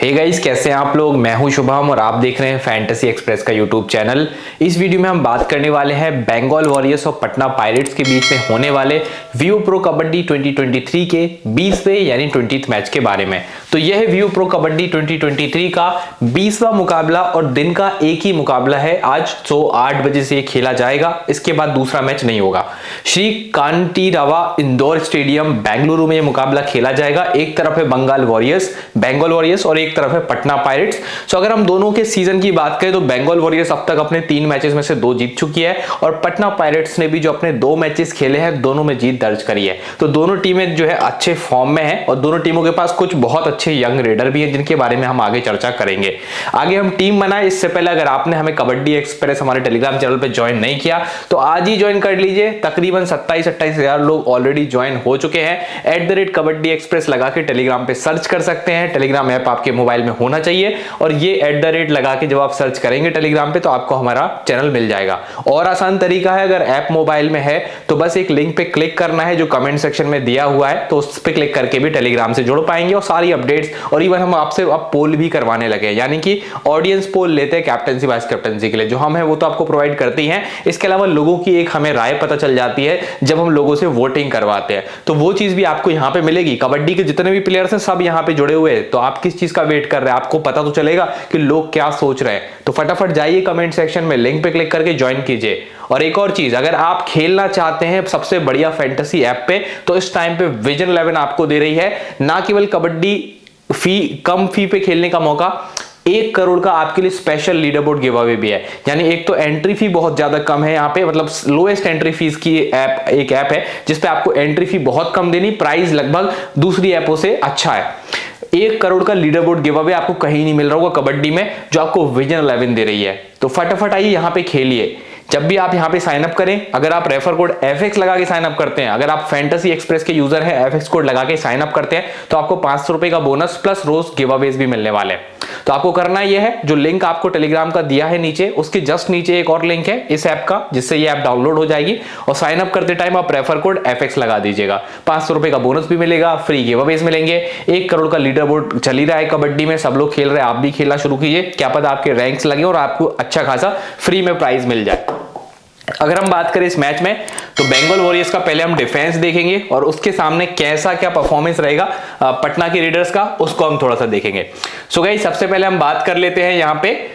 Hey guys, कैसे हैं आप लोग। मैं हूं शुभम और आप देख रहे हैं फैंटेसी एक्सप्रेस का यूट्यूब चैनल। इस वीडियो में हम बात करने वाले हैं बंगाल वॉरियर्स और पटना पायरेट्स के बीच में होने वाले व्यू प्रो कबड्डी 2023 के 20वें यानी 20th मैच के बारे में। तो यह है व्यू प्रो कबड्डी 2023 का 20वां मुकाबला और दिन का एक ही मुकाबला है। आज 8 बजे से खेला जाएगा, इसके बाद दूसरा मैच नहीं होगा। श्री कांटीरावा इंदौर स्टेडियम बेंगलुरु में यह मुकाबला खेला जाएगा। एक तरफ है बंगाल वॉरियर्स और एक तरफ है पटना पायरेट्स। सो अगर हम दोनों के सीजन की बात करें तो बंगाल वॉरियर्स अब तक अपने 3 मैचेस में से 2 जीत चुकी है और पटना पायरेट्स ने भी जो अपने 2 मैचेस खेले हैं दोनों में जीत दर्ज करी है। तो दोनों टीमें जो है अच्छे फॉर्म में हैं और दोनों टीमों के पास कुछ बहुत अच्छे यंग रेडर भी हैं जिनके बारे में हम आगे चर्चा करेंगे। आगे हम टीम बनाए इससे पहले अगर आपने हमें कबड्डी एक्सप्रेस हमारे टेलीग्राम चैनल पर ज्वाइन नहीं किया तो आज ही ज्वाइन कर लीजिए। तकरीबन 27-28 हजार लोग ऑलरेडी ज्वाइन हो चुके हैं। @कबड्डी एक्सप्रेस लगा के टेलीग्राम पे सर्च कर सकते हैं। टेलीग्राम ऐप आपके मोबाइल में होना चाहिए और ये @ लगा के जब आप सर्च करेंगे टेलीग्राम पे तो आपको हमारा चैनल मिल जाएगा। और आसान तरीका है, अगर ऐप मोबाइल में है तो बस एक लिंक पे क्लिक करना है जो कमेंट सेक्शन में दिया हुआ है, तो उस पे क्लिक करके भी टेलीग्राम से जुड़ पाएंगे और सारी अपडेट्स और इवन हम आपसे अब पोल भी करवाने लगे हैं, यानी कि ऑडियंस पोल लेते हैं कैप्टनसी वाइस कैप्टनसी के लिए। जो हम है वो तो आपको प्रोवाइड करते ही हैं, इसके अलावा लोगों की एक हमें राय पता चल जाती है जब हम लोगों से वोटिंग करवाते हैं, तो वो चीज भी आपको यहाँ पे मिलेगी। कबड्डी के जितने भी प्लेयर्स हैं सब यहाँ पे जुड़े हुए हैं, तो आप किस चीज का वेट कर रहे हैं, आपको पता तो चलेगा कि लोग क्या सोच रहे हैं। तो फटाफट जाइए कमेंट सेक्शन में लिंक पे क्लिक करके ज्वाइन कीजिए। और एक और चीज, अगर आप खेलना चाहते हैं सबसे बढ़िया फैंटेसी ऐप पे तो इस टाइम पे विजन 11 आपको दे रही है ना केवल कबड्डी कम फी पे खेलने का मौका, 1 करोड़ का आपके लिए special leader board give away भी है। यानी एक तो एंट्री फी बहुत ज्यादा कम है यहाँ पे, मतलब लोएस्ट एंट्री फीस की एक ऐप है जिसपे आपको एंट्री फी बहुत कम देनी, प्राइस लगभग दूसरी ऐपों से अच्छा है। 1 करोड़ का लीडर बोर्ड गिव अवे आपको कहीं नहीं मिल रहा होगा कबड्डी में जो आपको विजन 11 दे रही है। तो फटाफट आइए यहाँ पे खेलिए। जब भी आप यहाँ पे साइन अप करें, अगर आप रेफर कोड FX लगा के साइन अप करते हैं, अगर आप फैंटेसी एक्सप्रेस के यूजर हैं FX कोड लगा के साइन अप करते हैं तो आपको 500 रुपए का बोनस प्लस रोज गिव अवेज भी मिलने वाले हैं। तो आपको करना यह है, जो लिंक आपको टेलीग्राम का दिया है नीचे, उसके जस्ट नीचे एक और लिंक है इस ऐप का जिससे ये ऐप डाउनलोड हो जाएगी और साइन अप करते टाइम आप रेफर कोड FX लगा दीजिएगा। 500 रुपए का बोनस भी मिलेगा, फ्री गिव अवेज मिलेंगे। 1 करोड़ का लीडर बोर्ड चल ही रहा है कबड्डी में, सब लोग खेल रहे हैं, आप भी खेलना शुरू कीजिए। क्या पता आपके रैंक्स लगे और आपको अच्छा खासा फ्री में प्राइज मिल जाए। अगर हम बात करें इस मैच में तो बंगाल वॉरियर्स का पहले हम डिफेंस देखेंगे और उसके सामने कैसा क्या परफॉर्मेंस रहेगा पटना के रेडर्स का, उसको हम थोड़ा सा देखेंगे। सो गाइस, सबसे पहले हम बात कर लेते हैं यहाँ पे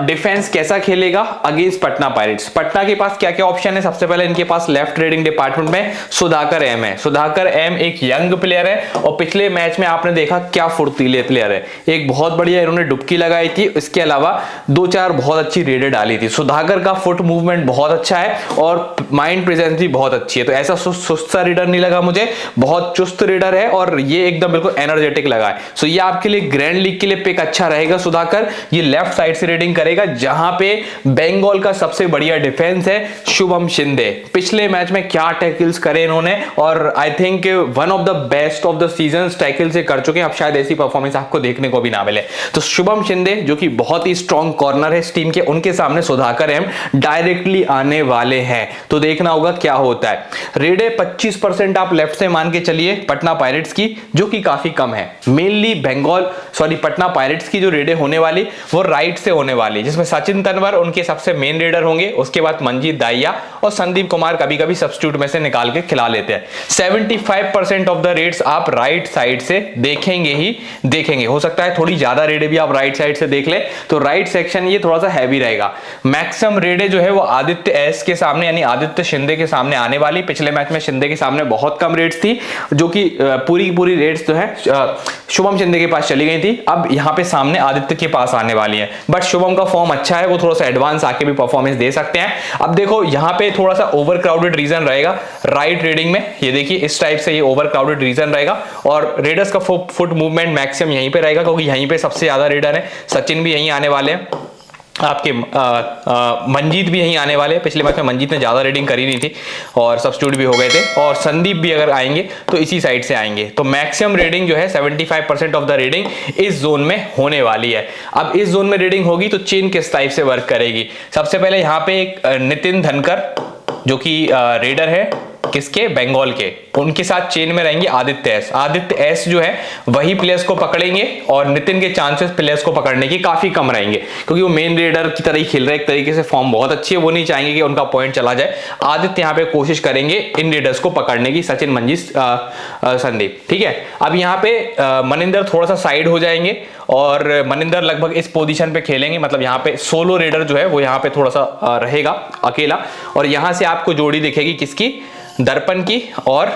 डिफेंस कैसा खेलेगा अगेंस्ट पटना पायरेट्स। पटना के पास क्या क्या ऑप्शन है। सबसे पहले इनके पास लेफ्ट रेडिंग डिपार्टमेंट में सुधाकर एम है। सुधाकर एम एक यंग प्लेयर है और पिछले मैच में आपने देखा क्या फुर्तीले प्लेयर है। एक बहुत बढ़िया इन्होंने डुबकी लगाई थी, इसके अलावा 2-4 बहुत अच्छी रेडर डाली थी। सुधाकर का फुट मूवमेंट बहुत अच्छा है और माइंड प्रेजेंस भी बहुत अच्छी है, तो ऐसा सुस्त सा रेडर नहीं लगा मुझे, बहुत चुस्त रेडर है और ये एकदम बिल्कुल एनर्जेटिक लगा है। सो ये आपके लिए ग्रैंड लीग के लिए पिक अच्छा रहेगा। सुधाकर ये लेफ्ट साइड से रेडिंग करेगा जहां पे बंगाल का सबसे बढ़िया डिफेंस है शुभम शिंदे। पिछले मैच में क्या टैकल्स करे इन्होंने और I think one of the best of the season tackle से कर चुके हैं। अब शायद ऐसी परफॉर्मेंस आपको देखने को भी ना मिले। तो शुभम शिंदे जो कि बहुत ही स्ट्रॉन्ग कॉर्नर है इस टीम के, उनके सामने सुधाकर एम डायरेक्टली आने वाले हैं, तो देखना होगा क्या होता है। रेडे 25% आप लेफ्ट से मान के चलिए पटना पायरेट्स की, जो कि काफी कम है। मेनली पटना पायरेट्स की जो रेडे होने वाली वो राइट से होने वाली, जिसमें सचिन तनवर उनके सबसे मेन रेडर होंगे, उसके बाद मंजीत दाहिया और संदीप कुमार कभी कभी सब्स्टिट्यूट में से निकाल के खिला लेते हैं। 75% ऑफ द रेड्स आप राइट साइड से देखेंगे ही देखेंगे। हो सकता है थोड़ी ज्यादा रेडे भी आप राइट साइड से देख ले, तो राइट सेक्शन ये थोड़ा सा हैवी रहेगा। मैक्सिमम रेडे जो है वो आदित्य एस के सामने यानी आदित्य शिंदे के सामने आने वाली। पिछले मैच में शिंदे के सामने बहुत कम रेड्स थी, जो कि पूरी रेड्स जो है शुभम शिंदे के पास चली गई थी। अब यहाँ पे सामने आदित्य के पास आने वाली है, बट शुभम का फॉर्म अच्छा है, वो थोड़ा सा एडवांस आके भी परफॉर्मेंस दे सकते हैं। अब देखो यहाँ पे थोड़ा सा ओवर क्राउडेड रीजन रहेगा राइट रेडिंग में, ये देखिए इस टाइप से ये ओवर क्राउडेड रीजन रहेगा और रेडर्स का फुट मूवमेंट मैक्सिमम यहीं पे रहेगा क्योंकि यहीं पे सबसे ज्यादा रेडर है। सचिन भी यहीं आने वाले हैं, आपके मंजीत भी यहीं आने वाले हैं। पिछले मैच में मंजीत ने ज्यादा रेडिंग करी नहीं थी और सब्स्टिट्यूट भी हो गए थे, और संदीप भी अगर आएंगे तो इसी साइड से आएंगे। तो मैक्सिमम रेडिंग जो है 75% ऑफ द रेडिंग इस जोन में होने वाली है। अब इस जोन में रेडिंग होगी तो चेन किस टाइप से वर्क करेगी। सबसे पहले यहाँ पे एक नितिन धनकर जो कि रेडर है, किसके, बंगाल के। उनके साथ चेन में रहेंगे आदित्य एस। आदित्य एस जो है वही प्लेयर्स को पकड़ेंगे और नितिन के चांसेस प्लेयर्स को पकड़ने की काफी कम रहेंगे, क्योंकि वो मेन रेडर की तरह ही खेल रहे हैं, एक तरीके से फॉर्म बहुत अच्छी है, वो नहीं चाहेंगे कि उनका पॉइंट चला जाए। आदित्य यहाँ पे कोशिश करेंगे इन रेडर्स को पकड़ने की, सचिन, मंजीत, संदीप। ठीक है, अब यहाँ पे मनिंदर थोड़ा सा साइड हो जाएंगे और मनिंदर लगभग इस पोजीशन पे खेलेंगे, मतलब यहाँ पे सोलो रेडर जो है वो यहाँ पे थोड़ा सा रहेगा अकेला। और यहां से आपको जोड़ी दिखेगी किसकी, दर्पण की, और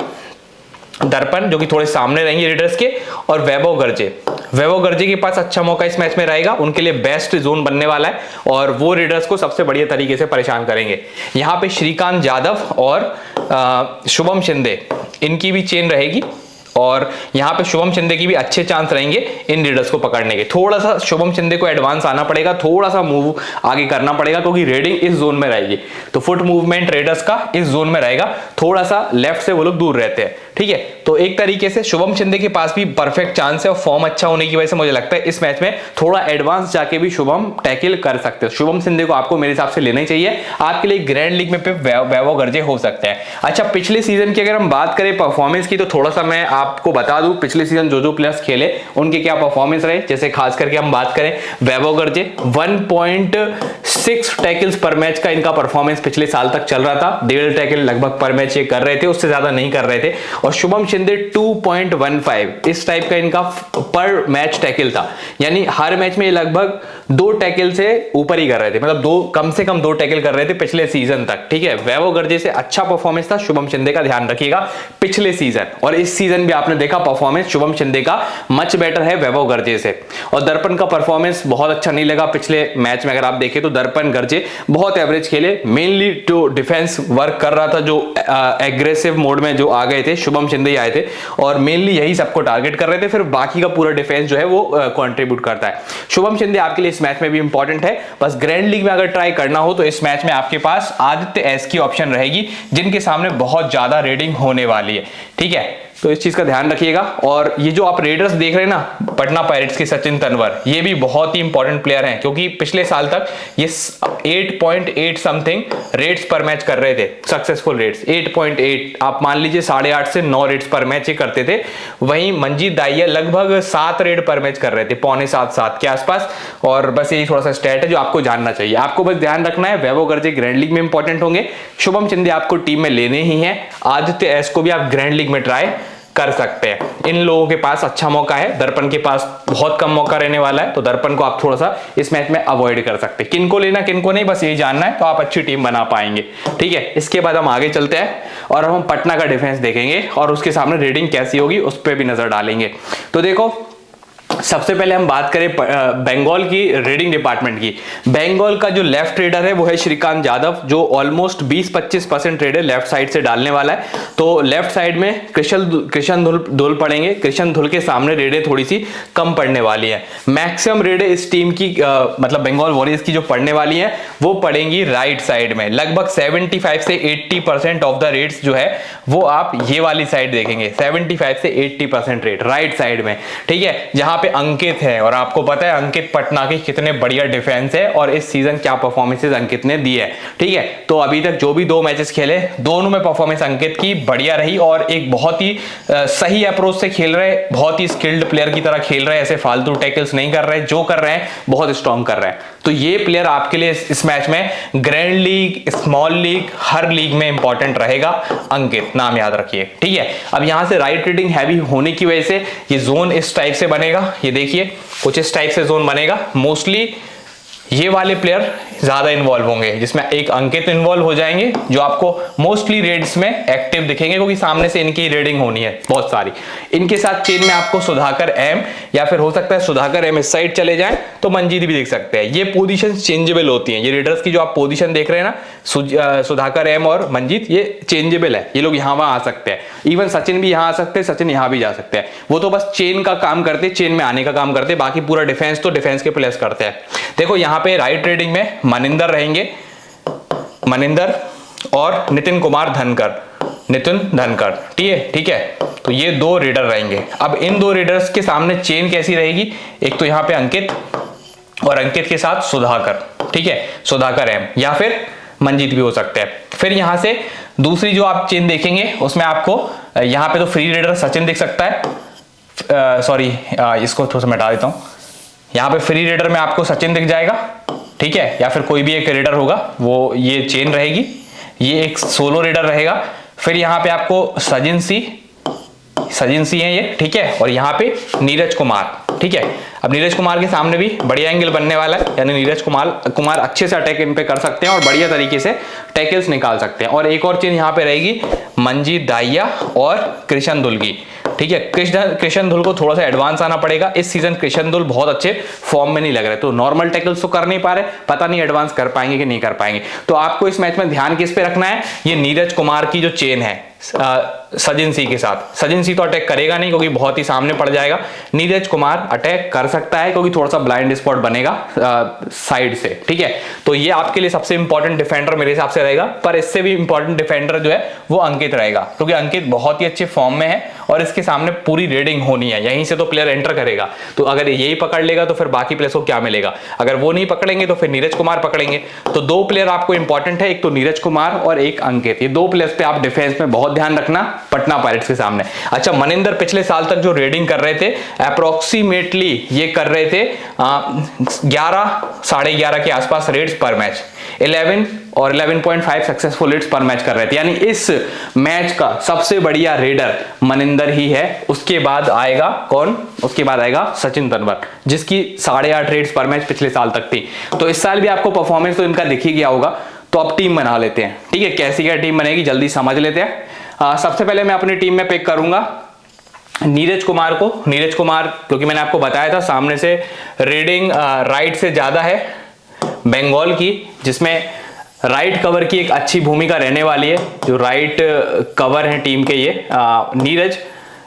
दर्पण जो कि थोड़े सामने रहेंगे रेडर्स के, और वैभव गर्जे। वैभव गर्जे के पास अच्छा मौका इस मैच में रहेगा, उनके लिए बेस्ट जोन बनने वाला है और वो रेडर्स को सबसे बढ़िया तरीके से परेशान करेंगे। यहां पे श्रीकांत यादव और शुभम शिंदे, इनकी भी चेन रहेगी और यहाँ पे शुभम शिंदे की भी अच्छे चांस रहेंगे इन रेडर्स को पकड़ने के। थोड़ा सा शुभम शिंदे को एडवांस आना पड़ेगा, थोड़ा सा मूव आगे करना पड़ेगा, क्योंकि रेडिंग इस जोन में रहेगी, तो फुट मूवमेंट रेडर्स का इस जोन में रहेगा, थोड़ा सा लेफ्ट से वो लोग दूर रहते हैं। ठीक है, तो एक तरीके से शुभम शिंदे के पास भी परफेक्ट चांस है और फॉर्म अच्छा होने की वजह से मुझे लगता है इस मैच में थोड़ा एडवांस जाके भी शुभम टैकल कर सकते हो। शुभम शिंदे को आपको मेरे हिसाब से लेना ही चाहिए, आपके लिए ग्रैंड लीग में वैभव गर्जे हो सकते हैं। अच्छा, पिछले सीजन की अगर हम बात करें परफॉर्मेंस की, तो थोड़ा सा मैं आपको बता दूं पिछले सीजन जो प्लेयर्स खेले उनके क्या परफॉर्मेंस रहे। जैसे खास करके हम बात करें वैभव गर्जे, 1.6 टैकल्स पर मैच का इनका परफॉर्मेंस पिछले साल तक चल रहा था। 1.5 टैकल लगभग पर मैच ये कर रहे थे, उससे ज्यादा नहीं कर रहे थे। और शुभम शिंदे 2.15 इस टाइप का इनका पर मैच टैकल था, यानी हर मैच में ये लगभग 2 टैकल से ऊपर ही कर रहे थे, मतलब कम से कम 2 टैकल कर रहे थे पिछले सीजन तक। ठीक है, वैभव गर्जे से अच्छा परफॉर्मेंस था शुभम शिंदे का, ध्यान रखिएगा पिछले सीजन और इस सीजन भी आपने देखा परफॉर्मेंस शुभम शिंदे का मच बेटर है वैभव गर्जे से। और दर्पण का परफॉर्मेंस बहुत अच्छा नहीं लगा पिछले मैच में, अगर आप देखें तो दर्पण गर्जे बहुत एवरेज खेले, मेनली जो डिफेंस वर्क कर रहा था, जो एग्रेसिव मोड में जो आ गए थे शुभम शिंदे ही आए थे और मेनली यही सबको टारगेट कर रहे थे, फिर बाकी का पूरा डिफेंस जो है वो कंट्रीब्यूट करता है। शुभम शिंदे आपके लिए इस मैच में भी इंपॉर्टेंट है, बस ग्रैंड लीग में अगर ट्राई करना हो तो इस मैच में आपके पास आदित्य एस की ऑप्शन रहेगी, जिनके सामने बहुत ज्यादा रेडिंग होने वाली है। ठीक है, तो इस चीज का ध्यान रखिएगा। और ये जो आप रेडर्स देख रहे हैं ना, पटना पायरेट्स के सचिन तनवर, ये भी बहुत ही इंपॉर्टेंट प्लेयर हैं, क्योंकि पिछले साल तक ये 8.8 समथिंग रेट्स पर मैच कर रहे थे, सक्सेसफुल रेट्स 8.8, आप मान लीजिए 8.5 से 9 रेट्स पर मैच ये करते थे। वहीं मंजीत दाहिया लगभग 7 रेड पर मैच कर रहे थे, 6.25-7 के आसपास। और बस यही थोड़ा सा स्टैट है जो आपको जानना चाहिए। आपको बस ध्यान रखना है वैभव गर्जे ग्रैंड लीग में इंपॉर्टेंट होंगे, शुभम शिंदे आपको टीम में लेने ही है, आदित्य एस को भी आप ग्रैंड लीग में ट्राई कर सकते हैं। इन लोगों के पास अच्छा मौका है, दर्पण के पास बहुत कम मौका रहने वाला है, तो दर्पण को आप थोड़ा सा इस मैच में अवॉइड कर सकते हैं। किनको लेना किनको नहीं, बस यही जानना है, तो आप अच्छी टीम बना पाएंगे। ठीक है, इसके बाद हम आगे चलते हैं और हम पटना का डिफेंस देखेंगे और उसके सामने रेडिंग कैसी होगी उस पर भी नजर डालेंगे। तो देखो, सबसे पहले हम बात करें बंगाल की रेडिंग डिपार्टमेंट की। बंगाल का जो लेफ्ट रेडर है वो है श्रीकांत यादव, जो ऑलमोस्ट 20-25% रेडर लेफ्ट साइड से डालने वाला है। तो लेफ्ट साइड में कृष्ण धुल पड़ेंगे, कृष्ण धुल के सामने रेडे थोड़ी सी कम पड़ने वाली है। मैक्सिमम रेडे इस टीम की मतलब बंगाल वॉरियर्स की जो पड़ने वाली है वो पड़ेंगी राइट साइड में। लगभग 75 से 80% ऑफ द रेट्स जो है वो आप ये वाली साइड देखेंगे, 75 से 80% रेट राइट साइड में। ठीक है, जहां पे अंकित है, और आपको पता है अंकित पटना की कितने बढ़िया डिफेंस है और इस सीजन क्या परफॉर्मेंसेस अंकित ने दी है। ठीक है, तो अभी तक जो भी 2 मैचेस खेले दोनों में परफॉर्मेंस अंकित की बढ़िया रही और एक बहुत ही सही अप्रोच से खेल रहे, बहुत ही स्किल्ड प्लेयर की तरह खेल रहे, ऐसे फालतू टैकल्स नहीं कर रहे, जो कर रहे हैं बहुत स्ट्रॉन्ग कर रहे हैं। तो ये प्लेयर आपके लिए इस मैच में ग्रैंड लीग, स्मॉल लीग, हर लीग में इंपॉर्टेंट रहेगा। अंकित नाम याद रखिए। ठीक है, अब यहां से राइट रेडिंग हैवी होने की वजह से ये जोन इस टाइप से बनेगा, ये देखिए कुछ इस टाइप से जोन बनेगा। मोस्टली ये वाले प्लेयर ज्यादा इन्वॉल्व होंगे, जिसमें एक अंकित इन्वॉल्व हो जाएंगे जो आपको मोस्टली रेड्स में एक्टिव दिखेंगे, क्योंकि सामने से इनकी रेडिंग होनी है बहुत सारी। इनके साथ चेन में आपको सुधाकर एम, या फिर हो सकता है सुधाकर एम इस साइड चले जाएं तो मंजीत भी देख सकते हैं। ये पोजीशन चेंजेबल होती हैं, ये रेडर्स की जो आप पोजीशन देख रहे हैं ना, सुधाकर एम और मंजीत, ये चेंजेबल है, ये लोग यहाँ वहां आ सकते हैं। इवन सचिन भी यहाँ आ सकते हैं, सचिन यहाँ भी जा सकते हैं। वो तो बस चेन का काम करते, चेन में आने का काम करते, बाकी पूरा डिफेंस तो डिफेंस के प्लेयर्स करते हैं। देखो यहाँ पे राइट रेडिंग में मनिंदर रहेंगे, मनिंदर और नितिन कुमार धनकर, नितिन धनकर। ठीक है, तो ये 2 रेडर रहेंगे। अब इन 2 रेडर्स के सामने चेन कैसी रहेगी, एक तो यहाँ पे अंकित और अंकित के साथ सुधाकर। ठीक है, सुधाकर एम या फिर मंजीत भी हो सकते हैं। फिर यहां से दूसरी जो आप चेन देखेंगे उसमें आपको यहाँ पे तो फ्री रेडर सचिन दिख सकता है, सॉरी इसको थोड़ा सा मिटा देता हूँ। यहाँ पे फ्री रेडर में आपको सचिन दिख जाएगा, ठीक है, या फिर कोई भी एक रेडर होगा, वो ये चेन रहेगी, ये एक सोलो रेडर रहेगा। फिर यहाँ पे आपको सचिन सी है ये, ठीक है, और यहाँ पे नीरज कुमार, ठीक है। अब नीरज कुमार के सामने भी बढ़िया एंगल बनने वाला है, यानी नीरज कुमार अच्छे से अटैक इन पे कर सकते हैं और बढ़िया तरीके से टैकल्स निकाल सकते हैं। और एक और चीज यहाँ पे रहेगी मंजीत दाहिया और कृष्ण दुल की, ठीक है। कृष्ण धुल को थोड़ा सा एडवांस आना पड़ेगा। इस सीजन कृष्ण धुल बहुत अच्छे फॉर्म में नहीं लग रहे, तो नॉर्मल टैकल्स तो कर नहीं पा रहे, पता नहीं एडवांस कर पाएंगे कि नहीं कर पाएंगे। तो आपको इस मैच में ध्यान किस पे रखना है, ये नीरज कुमार की जो चेन है सचिन सी के साथ। सचिन सी तो अटैक करेगा नहीं क्योंकि बहुत ही सामने पड़ जाएगा। नीरज कुमार अटैक कर सकता है क्योंकि थोड़ा सा ब्लाइंड स्पॉट बनेगा साइड से, ठीक है। तो ये आपके लिए सबसे इंपॉर्टेंट डिफेंडर मेरे हिसाब से रहेगा। पर इससे भी इंपॉर्टेंट डिफेंडर जो है वो अंकित रहेगा, क्योंकि अंकित बहुत ही अच्छे फॉर्म में है और इसके सामने पूरी रेडिंग होनी है, यहीं से तो प्लेयर एंटर करेगा। तो अगर यही पकड़ लेगा तो फिर बाकी प्लेयर्स को क्या मिलेगा, अगर वो नहीं पकड़ेंगे तो फिर नीरज कुमार पकड़ेंगे। तो दो प्लेयर आपको इंपॉर्टेंट है, एक तो नीरज कुमार और एक अंकित। ये दो प्लेयर्स पे आप डिफेंस में बहुत ध्यान रखना पटना पायरेट्स के सामने। अच्छा, मनिंदर पिछले साल तक जो रेडिंग कर रहे थे अप्रोक्सीमेटली ये कर रहे थे 11 साढ़े 11 के आसपास रेड्स पर मैच, 11 और 11.5 सक्सेसफुल रेड्स पर मैच कर रहे थे। यानी इस मैच का सबसे बढ़िया रेडर मनिंदर ही है। उसके बाद आएगा कौन, उसके बाद आएगा सचिन तनवर, जिसकी 8.5 रेड्स पर मैच पिछले साल तक थी। तो इस साल भी आपको परफॉर्मेंस तो इनका दिख ही गया होगा। तो अब टीम बना लेते हैं, ठीक है। कैसी क्या टीम बनेगी जल्दी समझ लेते हैं। सबसे पहले मैं अपनी टीम में पिक करूंगा नीरज कुमार को। नीरज कुमार क्योंकि मैंने आपको बताया था सामने से रेडिंग राइट से ज्यादा है बंगाल की, जिसमें राइट कवर की एक अच्छी भूमिका रहने वाली है। जो राइट कवर है टीम के ये नीरज,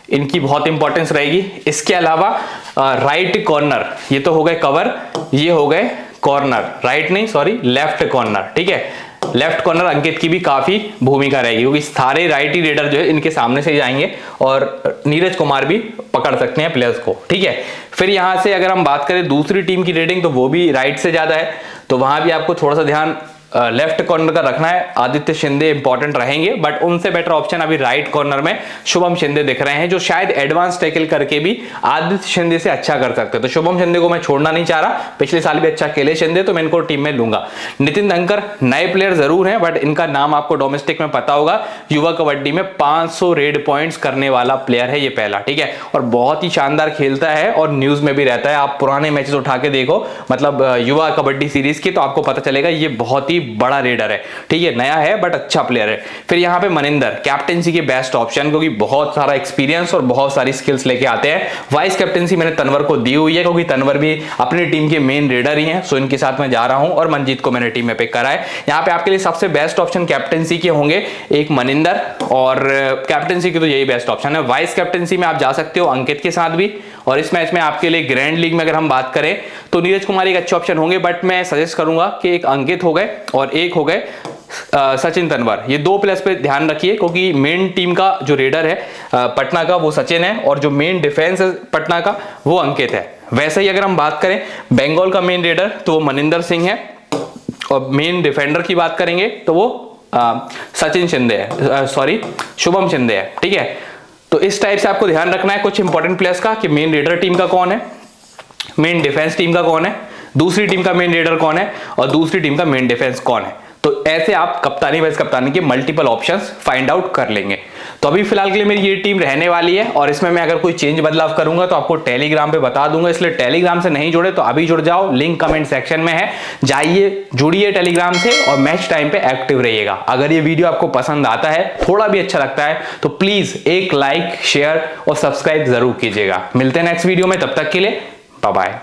इनकी बहुत इंपॉर्टेंस रहेगी। इसके अलावा राइट कॉर्नर, ये तो हो गए कवर, ये हो गए कॉर्नर, राइट नहीं सॉरी लेफ्ट कॉर्नर, ठीक है। लेफ्ट कॉर्नर अंकित की भी काफी भूमिका रहेगी क्योंकि सारे राइट ही रेडर जो है इनके सामने से ही जाएंगे और नीरज कुमार भी पकड़ सकते हैं प्लेयर्स को, ठीक है। फिर यहां से अगर हम बात करें दूसरी टीम की रेडिंग, तो वो भी राइट से ज्यादा है, तो वहां भी आपको थोड़ा सा ध्यान लेफ्ट कॉर्नर का रखना है। आदित्य शिंदे इंपॉर्टेंट रहेंगे, बट उनसे बेटर ऑप्शन अभी राइट कॉर्नर में शुभम शिंदे दिख रहे हैं, जो शायद एडवांस टैकल करके भी आदित्य शिंदे से अच्छा कर सकते हैं। तो शुभम शिंदे को मैं छोड़ना नहीं चाह रहा, पिछले साल भी अच्छा खेले शिंदे, तो मैं इनको टीम में लूंगा। नितिन धनकर नए प्लेयर जरूर हैं, बट इनका नाम आपको डोमेस्टिक में पता होगा। युवा कबड्डी में 500 रेड पॉइंट्स करने वाला प्लेयर है ये पहला, ठीक है, और बहुत ही शानदार खेलता है और न्यूज में भी रहता है। आप पुराने मैचेस उठा के देखो, मतलब युवा कबड्डी सीरीज की, तो आपको पता चलेगा ये बहुत ही बड़ा रेडर है, ठीक है। नया है बट अच्छा प्लेयर है। फिर यहाँ पे मनिंदर कैप्टेंसी के बेस्ट ऑप्शन, क्योंकि बहुत सारा एक्सपीरियंस और बहुत सारी स्किल्स लेके आते हैं। वाइस कैप्टेंसी मैंने तनवर को दी हुई है क्योंकि तनवर भी अपनी टीम के मेन रेडर ही हैं, सो इनके साथ मैं जा रहा हूं। और मंजीत को मैंने टीम में पिक करा है। यहाँ पे आपके लिए सबसे बेस्ट ऑप्शन कैप्टेंसी के होंगे एक मनिंदर, और कैप्टेंसी की तो यही बेस्ट ऑप्शन है। वाइस कैप्टेंसी में आप जा सकते हो अंकित के साथ भी, और इस मैच में आपके लिए ग्रैंड लीग में अगर हम बात करें तो नीरज कुमार एक अच्छे ऑप्शन होंगे, बट मैं सजेस्ट करूंगा कि एक अंकित हो गए और एक हो गए सचिन तनवर। ये दो प्लेयर्स पे ध्यान रखिए क्योंकि मेन टीम का जो रेडर है पटना का वो सचिन है, और जो मेन डिफेंस है पटना का वो अंकित है। वैसे ही अगर हम बात करें बंगाल का मेन रेडर तो वो मनिंदर सिंह है, और मेन डिफेंडर की बात करेंगे तो वो सचिन शिंदे है, सॉरी शुभम शिंदे है, ठीक है। तो इस टाइप से आपको ध्यान रखना है कुछ इंपॉर्टेंट प्लेयर्स का कि मेन रेडर टीम का कौन है, मेन डिफेंस टीम का कौन है, दूसरी टीम का मेन रेडर कौन है, और दूसरी टीम का मेन डिफेंस कौन है। तो ऐसे आप कप्तानी वाइस कप्तानी के मल्टीपल ऑप्शंस फाइंड आउट कर लेंगे। तो अभी फिलहाल के लिए मेरी ये टीम रहने वाली है, और इसमें मैं अगर कोई चेंज बदलाव करूंगा तो आपको टेलीग्राम पे बता दूंगा, इसलिए टेलीग्राम से नहीं जुड़े तो अभी जुड़ जाओ, लिंक कमेंट सेक्शन में है, जाइए जुड़िए टेलीग्राम से और मैच टाइम पे एक्टिव रहिएगा। अगर ये वीडियो आपको पसंद आता है, थोड़ा भी अच्छा लगता है, तो प्लीज एक लाइक शेयर और सब्सक्राइब जरूर कीजिएगा। मिलते हैं नेक्स्ट वीडियो में, तब तक के लिए बाय बाय।